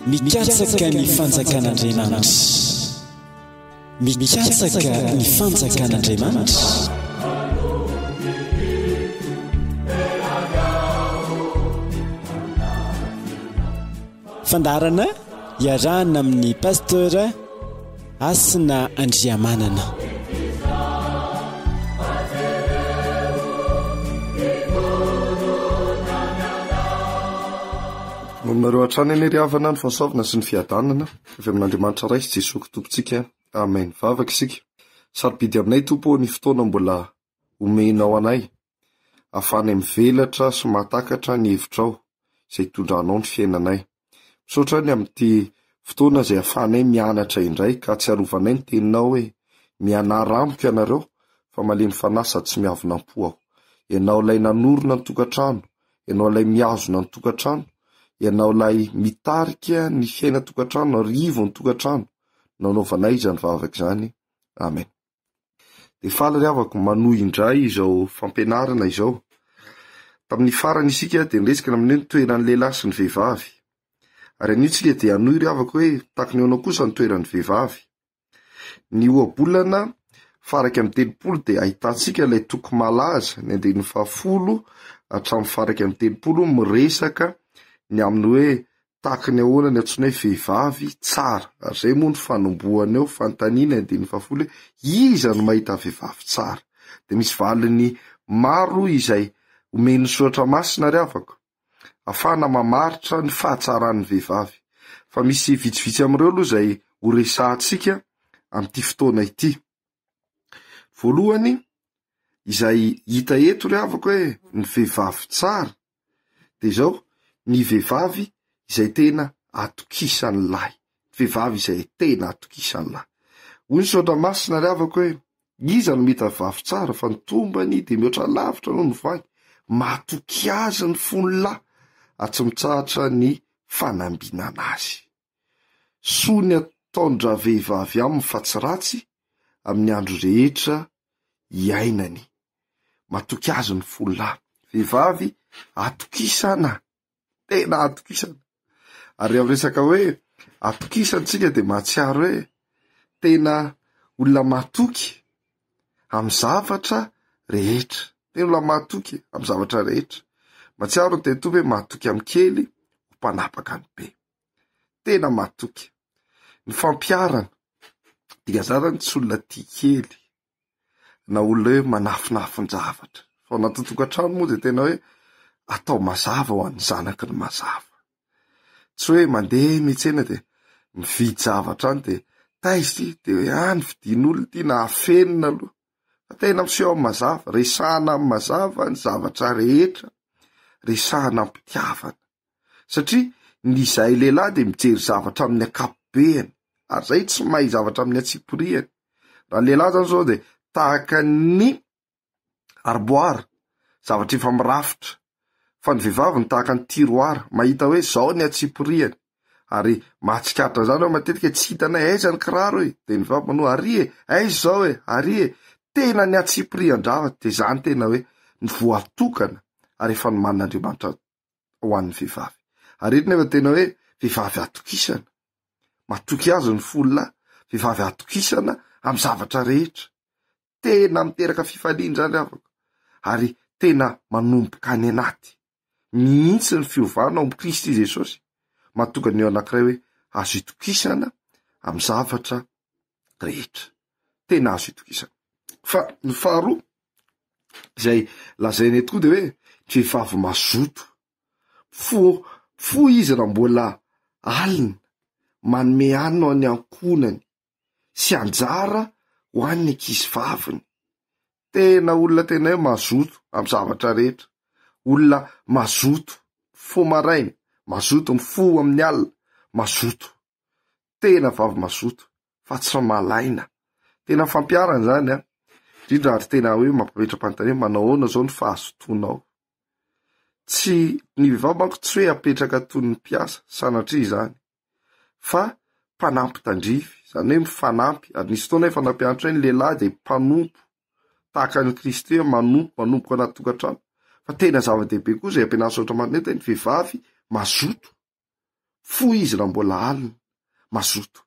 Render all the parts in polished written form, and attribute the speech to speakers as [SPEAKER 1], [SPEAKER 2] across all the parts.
[SPEAKER 1] mikasaka ny fanjakan'Andriamanitra, mikasaka ny fanjakan'Andriamanitra. Fandarana iarahana amin'ny pasteur Asina Andriamanana.
[SPEAKER 2] Nareo hatrany any ry havana ny fahasoavana sy ny fiadanana avy amin'Andriamanitra ray sy Jesosy tompontsika. Amen. Vavaka isika. Sarobidy aminay Tompo ny fotoana mbola omenao anay, afany mivelatra sy mahatakatra ny hevitrao izay tondranao ny fiainanay. Misaotra ny amin'ity fotoana izay afanay mianatra indray, ka tsy arovanay ny teninao hoe mianara amiko ianareo fa malemy fanasa tsy miavonam-po aho. Ianao ilay nanorona ny tokantrano, ianao ilay miazona ny tokantrano, ianao ilay mitarika ny fiaina tokantrano, rivo ny tokantrano, nanaovanay izany vavaka izany. Amen. De faly ry havako manohy indray izao fampianarana izao. Tamin'ny farany isika de niresika amin'ny ny toeran'ny lehilahy sy ny vehivavy. Ary anio tsika dia anohy ry havako hoe takony ao kosa ny toeran'ny vehivavy. Ny ohabolana faraka amin'ny telopolo de ahitantsika ilay toko malaza ny 10 hatramin'ny faraka amin'ny 30 miresaka ny amin'ny hoe takony ahoana ny antsoina hoe vehivavy tsara. Ary zay moa ny fanombohana eo fanontaniana 10 iza no mahita vehivavy tsara. De misy valiny maro izay omeny soratra masina ry havako, afana mamaritra ny fahatsaran'ny vehivavy. Fa misy vitsivitsy amin'ireo aloha izay ho resahantsika amin'ity fotoana ity. Voalohany izay hita eto ry havako hoe ny vehivavy tsara de izao: ny vehivavy izay tena atokisan'ny lahy. Vehivavy izay tena atokisan'ny lahy. Hoy ny soratra masina ry havako hoe iza no mita vehivavy tsara fa ny tombany de mihoatra lavitra noho ny vagy, matoky azy ny fony lahy ary tsy mitsahatra ny fanambinana azy. Soa ny ataondra vehivavy aminy fa tsy ratsy amin'ny andro rehetra iainany. Matoky azy ny fony lahy. Vehivavy atokisana, tena atokisana. Ary amin'ny resaka hoe atokisantsika de mahatsiaro hoe tena olona matoky amin'ny zavatra rehetra. Tena olona matoky amin'ny zavatra rehetra. Mahatsiaro ny tentompo hoe matoky amin'ny kely ho mpanapaka ny be. Tena matoky. Ny fampiarana dia zarany tsy olona tia kely na olona hoe manafinafin zavatra. Fa anaty tokantrano moa de tena hoe atao mazava ho an'ny zanaky ny mazava. Tsy hoe mandeha mitsena de mividy zavatra any de taizy de hoe any vidin'olona ty na afenina aloha. Fa tena miseho amin'ny mazava, resahana amin'ny mazava ny zavatra rehetra, resahana amin'ny mpitiavana. Satria ny zahay lehilahy de mijery zavatra amin'ny akapobeany, ary zay tsy mahay zavatra amin'ny atsiporiany. Raha ny lehilahy zany zao de tahaka ny arboara, zavatra efa mirafitra. Fa ny vehivavy ny tahaka ny tiroara, mahita hoe zao ny atsiporiany. Ary mahatsikatra zany hoe matetika tsy hitanay aiza ny kiraro hoe. De ny vehivavy manoa ary aiza zao hoe, ary tena ny atsiporian-javatra. De zany tena hoe ny voatokana ary efa ny man'Andriamanitra ho an'ny vehivavy. Ary eto nefa tena hoe vehivavy atokisana, matoky azy ny fony lahy. Vehivavy atokisana amin'ny zavatra rehetra, tena miteraka fifaliana zany havako. Ary tena manomboka any anaty mihitsy ny fiovana ao Kristy Jesosy. Mahatonga ny eo anankiray hoe azo itokisana amin'ny zavatra rehetra. Tena azo itokisana. Fa ny faharoa izay lazainy tokoa de hoe vehivavy mazoto. Fo izy raha mbola alina manome anina ho an'ny ankonany sy anjara ho an'ny ankizy vaviny. Tena olona tena hoe mazoto amin'ny zavatra rehetra. Olona mazoto fo maraina, mazoto mifo amin'ny alina, mazoto. Tena vavy mazoto, fa tsy malaina. Tena fampiarana zany a. Indrindra ary tena hoe mampapetra-panontaniana manao ahoana zao ny fahazotonao. Tsy ny vehivavy manko tsy hoe apetraka toy ny mpiasa, sanatria zany. Fa mpanampy tandrify, zany hoe mifanampy. Ary nisy fotoana hoe fanampianatra hoe ny lehilahy de mpanompo, tahaka ny Kristy hoe manompoka anaty tokantrano. Fa tena zava-dehibe koa izay ampianarina soratra marina eto, ny vehivavy mazoto. fo izy raha mbola alina mazoto.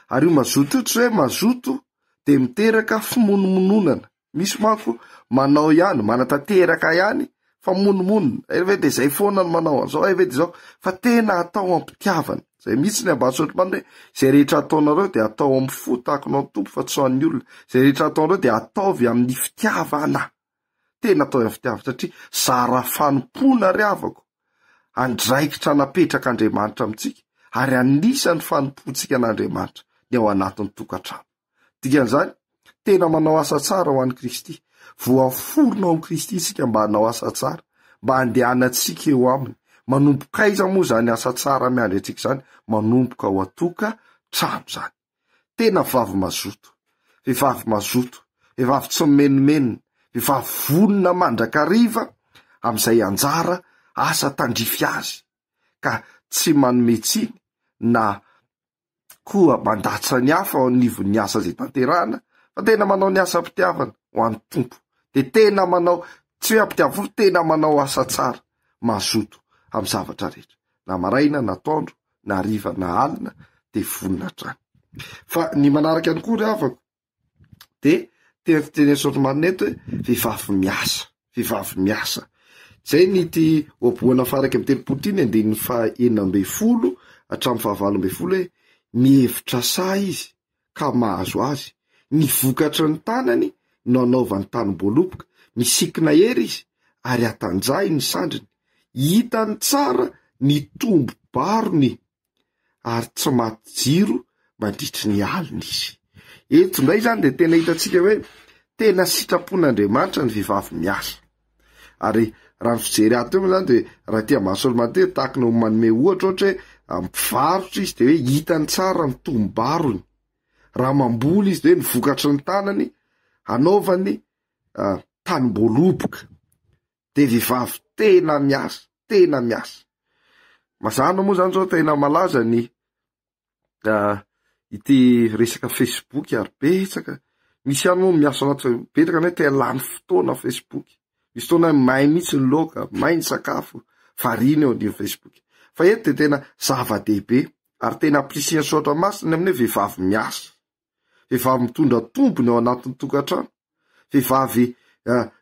[SPEAKER 2] Ary io mazoto io tsy hoe mazoto de miteraka fimonomononana. Misy manko manao ihany, manatanteraka ihany fa monomonona. Ve de zay foana no manao an'izao, ve de zao, fa tena atao ampitiavana. Zay mihitsy ny ambasotro manao hoe zay rehetra ataonareo de atao amin'ny fo tahakonao ny tompo fa tsy ho an'ny olona. Zay rehetra ataonareo de ataovy amin'ny fitiavana. Tena atao amin'ny fitiavana satria zara fanompona ry havako. Andraikitra napetraka Andriamanitra amintsika ary anisan'ny fanompontsika an'Andriamanitra ny ao anatin'ny tokantrano. Dikan'izany tena manao asa tsara ho an'i Kristy. Voaforona ao Kristy isika mba hanao asa tsara, mba handehanantsika eo aminy. Manomboka aiza moa zany asa tsara miandry antsika zany? Manomboka ao atokantrano zany. Tena vavy mazoto, vehivavy mazoto, vehivavy tsy menomenona, vehivavy vonona mandrakariva amin'izay anjara asa tandrify azy, ka tsy manometsiny na koa mandatsa ny hafa ao anivon'ny asa zay tanterahana, fa tena manao ny asa mpitiavana ho an'ny tompo. De tena manao, tsy hoe ampitiavana, tena manao asa tsara, mazoto amin'ny zavatra rehetra, na maraina, na atoandro, na hariva, na alina, de vonona hatrany. Fa ny manaraka any koa ry havako, de tena Sotromanina hoe vehivavy miasa, vehivavy miasa. Zay ny ity ohaboana faraka amin'ny telopolo iny 19 hatramin'ny 20 hoe mihevitra sa izy ka mahazo azy, ny vokatry ny tanany no anaovany tanim-boaloboka, misikina hery izy ary atanjay ny sandriny, hitany tsara ny tombo barony ary tsy maty jiro mandritry ny alina izy. Eto ndray zany de tena hitantsika hoe tena sitrapon'Andriamanitra ny vehivavy miasa. Ary raha ny fijery ato eo zany de raha tia mahasolomate tahaka ny manome ohatra hoe ampivarotra izy de hoe hitany tsara ny tombo-barony, raha mamboly izy de ny vokatry ny tanany anaovany tanim-boaloboka. De vehivavy tena miasa, tena miasa. Mazana moa zany zao tena malaza ny ity resaka Facebook ary betsaka. Misy ihany moa miasa anaty betaka hoe tena lany fotoana Facebook. Misy fotoana may mihitsy ny loka, may ny sakafo, varina eo an'io Facebook. Fa eto de tena zava-dehibe ary tena ampirisihana soatra masina amin'ny vehivavy miasa. Vehivavy mitondra tombony ao anatin'ny tokantrano. Vehivavy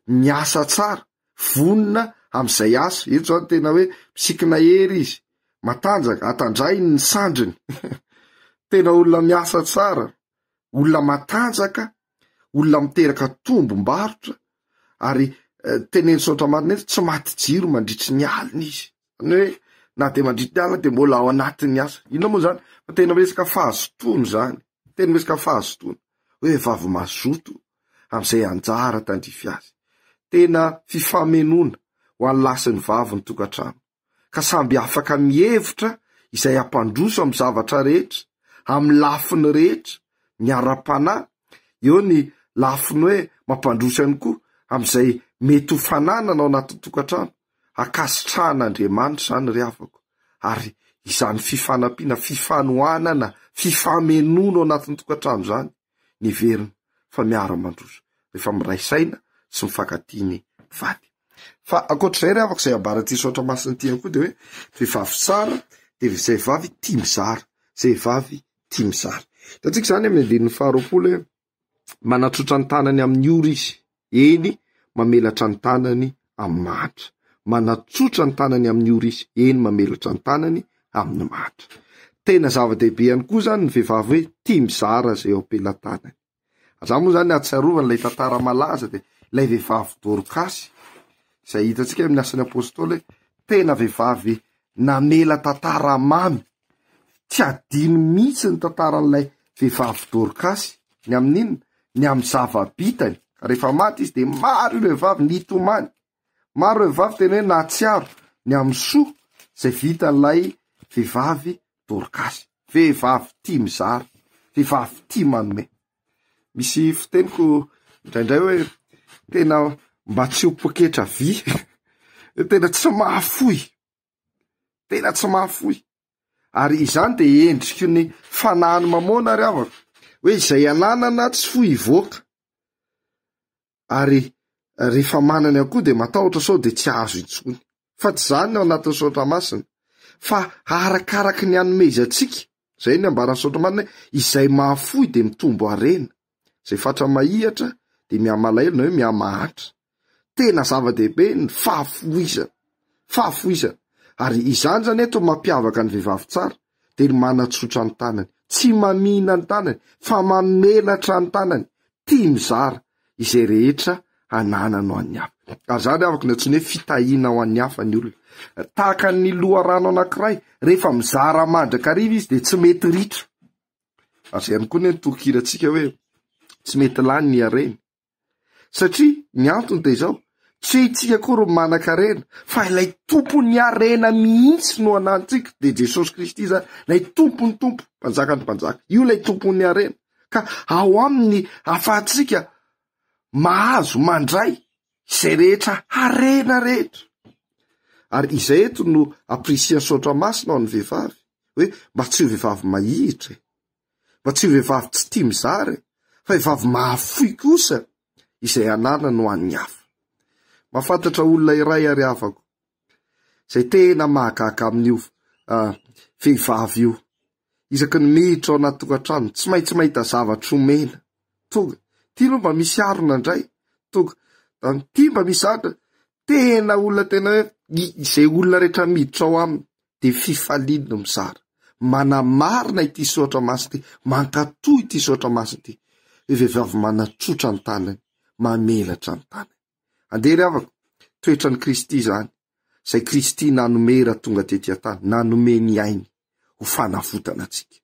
[SPEAKER 2] miasa tsara, vonona amin'izay asa. Eto zao tena hoe misikina hery izy, matanjaka, atandray ny sandriny. Tena olona miasa tsara, olona matanjaka, olona miteraka tombom-barotra ary teneny Sotramanina tsy maty jiro mandritry ny alina izy. Zany hoe na de mandritry ny alina de mbola ao anatin'ny asa. Ino moa zany? Fa tena resaka fahazotoana zany. Tena resaka fahazotoana. Hoe vavy mazoto amin'izay anjara tandrify azy. Tena fifamenoana ho an'ny lasin'ny vavy ny tokantrano. Ka samby afaka mihevitra izay ampandroso amin'ny zavatra rehetra, amin'ny lafiny rehetra, miara-panahy. Eo ny lafiny hoe mampandroso ihany koa amin'izay mety ho fananana ao anatin'ny tokantrano. Akasitrahan'Andriamanitra zany ry havako. Ary izany fifanampiana, fifanohanana, fifamenoana ao anatin'ny tokantrano zany ny verina fa miara-mandroso rehefa miray saina sy mifankatia ny vady. Fa ankoatr'izay ry havako, izay ambaran'ity Sotramasina ity ihany koa de hoe vehivavy tsara de zay vehivavy tia mizara, zay vehivavy tia mizara. Hitantsika zany amin'ny 20 hoe manatsotra ny tanany amin'ny ora izy, eny mamelatra ny tanany amin'ny mahatra. Manatsotra ny tanany amin'ny ora izy, eny mamelatra ny tanany amin'ny mahatra. Tena zava-dehibe ihany koa zany ny vehivavy hoe tia mizara zay eo am-pelantanany. Zany moa zany ahatsiarovana ilay tantara malaza de ilay vehivavy Dorcasy, izay hitantsika amin'ny asan'ny apôstôly, tena vehivavy namela tantara mamy. Tsy adino mihitsy ny tantaran'ilay vehivavy Dorcasy ny amin'inona, ny amin'ny zava-bitany. Rehefa maty izy de maro ireo vehivavy nitomany, maro ireo vehivavy tena hoe nahatsiaro ny amin'ny soa zay vitan'ilay vehivavy Dorcasy. Vehivavy tia mizara, vehivavy tia manome. Misy fiteniko indraindray hoe tena mba tsy ho poketra vy, tena tsy mahafoy, tena tsy mahafoy. Ary izany de endriky ny fanahany mamona ry havako, hoe izay ananana tsy foy ivoaka. Ary rehefa manana koa de matahotra sao de tsy azo intsony. Fa tsy zany ao anatin'ny Sotramasina. fa arakaraky ny anomezatsika. Zay ny ambaran'ny Sotramanina izay mahafoy de mitombo arena. Zay fatra mahihatra de miamalaelo na hoe miamahatra. Tena zava-dehibe ny fahafoizana. Ary izany zany eto mampiavaka ny vehivavy tsara de ny manatsotra ny tanany, tsy mamina ny tanany fa mamelatra ny tanany, tia mizara izay rehetra ananany ho an'ny hafa. Ary zany afaka ny antsoina hoe fitahiana ho an'ny hafa ny olona. Tahaka ny loharano anankiray, rehefa mizara mandrakariva izy de tsy mety ritra. Ary zay ihany koa ny tokirantsika hoe tsy mety lany ny areny. Satria ny antony de zao, tsy itsika koa ro manan-karena, fa ilay tompon'ny arena mihitsy no anantsika, de Jesosy Kristy zany, ilay tompon'ny tompo, mpanjakany mpanjaka. Io ilay tompon'ny arena. Ka ao aminy afahantsika mahazo mandray izay rehetra arena rehetra. Ary izay eto no aprisian'ny Sotramasina ao ny vehivavy, hoe mba tsy ho vehivavy mahihitra, mba tsy ho vehivavy tsy tia mizara, fa vehivavy mahafoy kosa izay anana no an'ny hafa. Mahafantatra olona iray ary havako, zay tena mahagaga amin'io vehivavy io. Isaky ny miditra ao anaty tokantrano, tsy maintsy mahita zavatra omena. Tonga, ty no mba misy arona indray. Tonga, ty mba misy atra. Tena olona tena hoe, izay olona rehetra miditra ao aminy, de fifaliana mizara. Manamarina ity Sotramasina ity, mankatoy ity Sotramasina ity. Vehivavy manatsotra ny tanany, mamelatra ny tanany. Andere avako, toetra ny Kristy zany. Zay Kristy nanome raha tonga tetỳ tany, nanome ny ainy ho fanafotana atsika.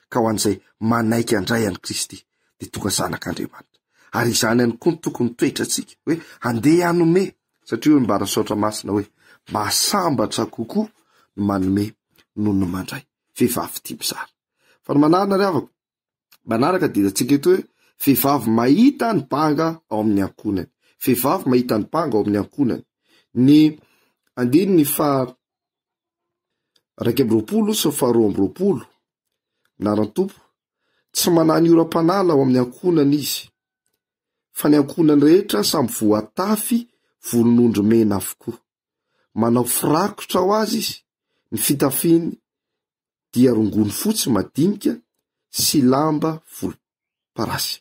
[SPEAKER 2] Ka ho an'izay manaiky andray an'i Kristy de tonga zanak'Andriamanitra. Ary izany ihany koa tokony toetra atsika, hoe andeha hanome, satria hoe mibara Sotramasina hoe mahasambatra kokoa no manome noho ny mandray. Vehivavy tia mizara. Fa ny manarina ry havako, manaraka dia atsika eto hoe vehivavy mahita ny banga ao amin'ny ankonany. Vehivavy mahita ny banga ao amin'ny ankonany. Ny andiny ny 220 sy 220 naran'ny tompo, tsy manany oram-panala ao amin'ny ankonany izy, fa ny ankonany rehetra samy voatafy volon'ondry mena avokoa. Manao firakotra ho azy izy, ny fitafiny dia rongony fotsy madinika sy lamba volomparasy.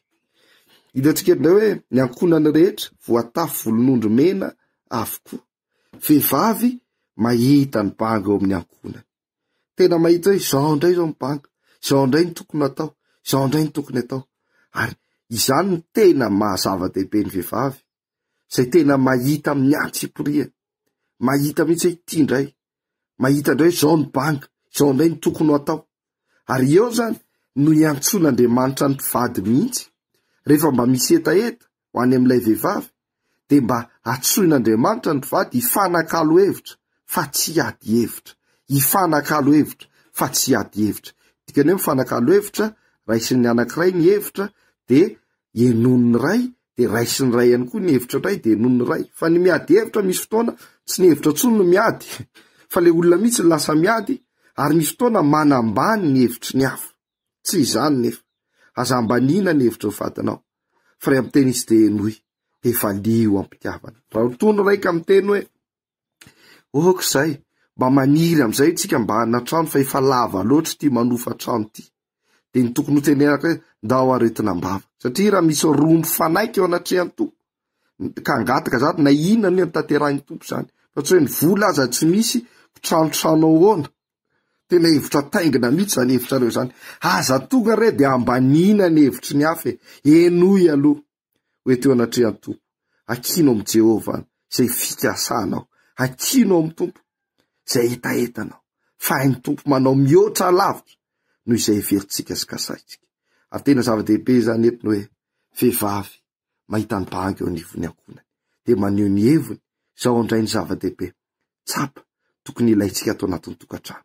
[SPEAKER 2] Hitantsika indray hoe ny ankonany rehetra voatafy volon'ondry mena avokoa. Vehivavy mahita ny banga ao amin'ny ankonany. Tena mahita hoe izao indray izao ny banga, izao indray ny tokony atao, izao indray ny tokony atao. Ary izany ny tena mahazava-dehibe ny vehivavy, izay tena mahita amin'ny antsipiriany, mahita mihitsy hoe ity indray, mahita indray izao ny banga, izao indray ny tokony atao. Ary eo zany no iantson'Andriamanitra ny mpivady mihitsy, rehefa mba misy etaeta ho any amin'ilay vehivavy, de mba atsoin'Andriamanitra ny mpivady hifanakalo hevitra fa tsy ady hevitra, hifanakalo hevitra fa tsy ady hevitra. Dikany hoe mifanakalo hevitra, raisin'ny anankiray ny hevitra de enon'ny ray, de raisin'ny ray ihany koa ny hevitra ray de enon'ny ray. Fa ny miady hevitra misy fotoana tsy ny hevitra tsony no miady, fa le olona mihitsy ny lasa miady, ary misy fotoana manambany ny hevitry ny hafa. Tsy izany nefa, aza ambanina ny hevitra ho fatinao. Fa ray amin'ny teny izy de enoy, de valio ampitiavana. Raha tono raika amin'ny teny hoe okizay, mba maniry am'izay tsika mba hanatrano fa efa lava loatra ty manofa trano ty. De ny tokony ho tenenaka hoe ndao aretina mbava. Satria raha misy romo fanaiky eo anatrehan'ny tompo, ka angataka zany na inona ny tanterahiny tompo zany. Fa tsy hoe ny vola aza tsy misy, tranotrano ahoana. Tena hevitra taingina mihitsy zany hevitra reo zany. Aza tonga re de ambanina ny hevitry ny hafa, enoy aloha hoe teo anatrehan'ny tompo. Akino am' Jehova zay fikasanao, akino am' tompo zay etaetanao, fa ny tompo manao mihoatra lavitra noho izay heverintsika sy kasaitsika. Ary tena zava-dehibe zany eto hoe vehivavy mahita ny banga eo anivony ankonany, de maneho ny heviny, zao indray ny zava-dehibe tsapa tokony ilaitsika atao anatin'ny tokantrano.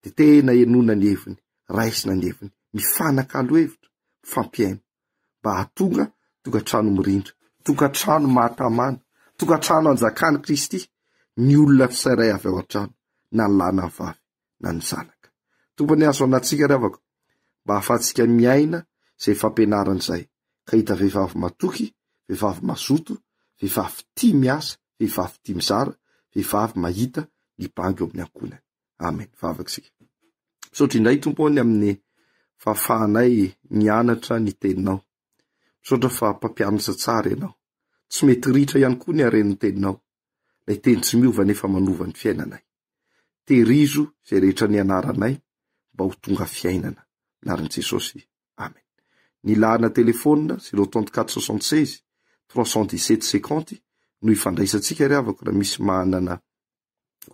[SPEAKER 2] De tena enona ny heviny, raisina ny heviny, mifanakalo hevitra, mifampiaina, mba hahatonga tokantrano mirindra, tokantrano mahatamana, tokantrano anjakany Kristy, ny olona tsirairay avy ao an-trano, na ny lahy na ny vavy, na ny zanaka. Tompony azo anatsika ravaka, mba hahafahantsika miaina zay fampianaran'izay. Ka hita vehivavy matoky, vehivavy mazoto, vehivavy tia miasa, vehivavy tia mizara, vehivavy mahita ny banga eo amin'ny ankonany. amen. Vavaksika misaotra indray tompony amin'ny fahafahanay nianatra ny teninao. Misaotra fa mpampianatra tsara ianao, tsy mety ritra ihany koa ny aren'ny teninao, lay teny tsy miova nefa manova ny fiainanay. Terizo zay rehetra ny anaranay mba ho tonga fiainana, narin' Jesosy, amen. Ny lahana telefona 034 66 317 50 no ifandraisantsika ry havako raha misy manana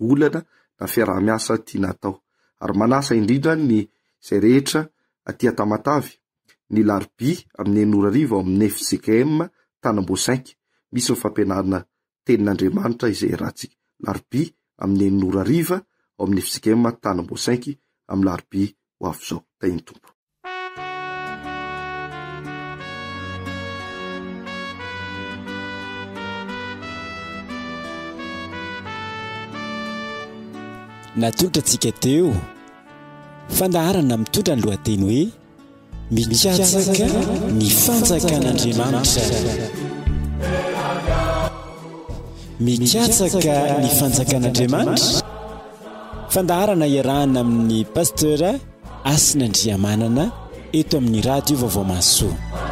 [SPEAKER 2] olana na fiaraha-miasa tiana atao. Ary manasa indrindra ny zay rehetra aty Tamatavy, ny larbi amin'ny 9:00 ao amin'ny FJKM Tanamboasainky, misy ny fampianarana tenin'Andriamanitra izay ratsika. Larbi amin'ny 9:00 ao amin'ny FJKM Tanamboasainky amin'ny larbi ho avy zao. Tainy tompo.
[SPEAKER 1] Natolotra antsika teo fandaharana mitondra ny lohateny hoe mikatsaka ny fanjakan'Andriamanitra. Mikatsaka ny fanjakan'Andriamanitra, fandaharana iarahana amin'ny pasteur Asin'Andriamanana eto amin'ny radio Vaovao Masoa.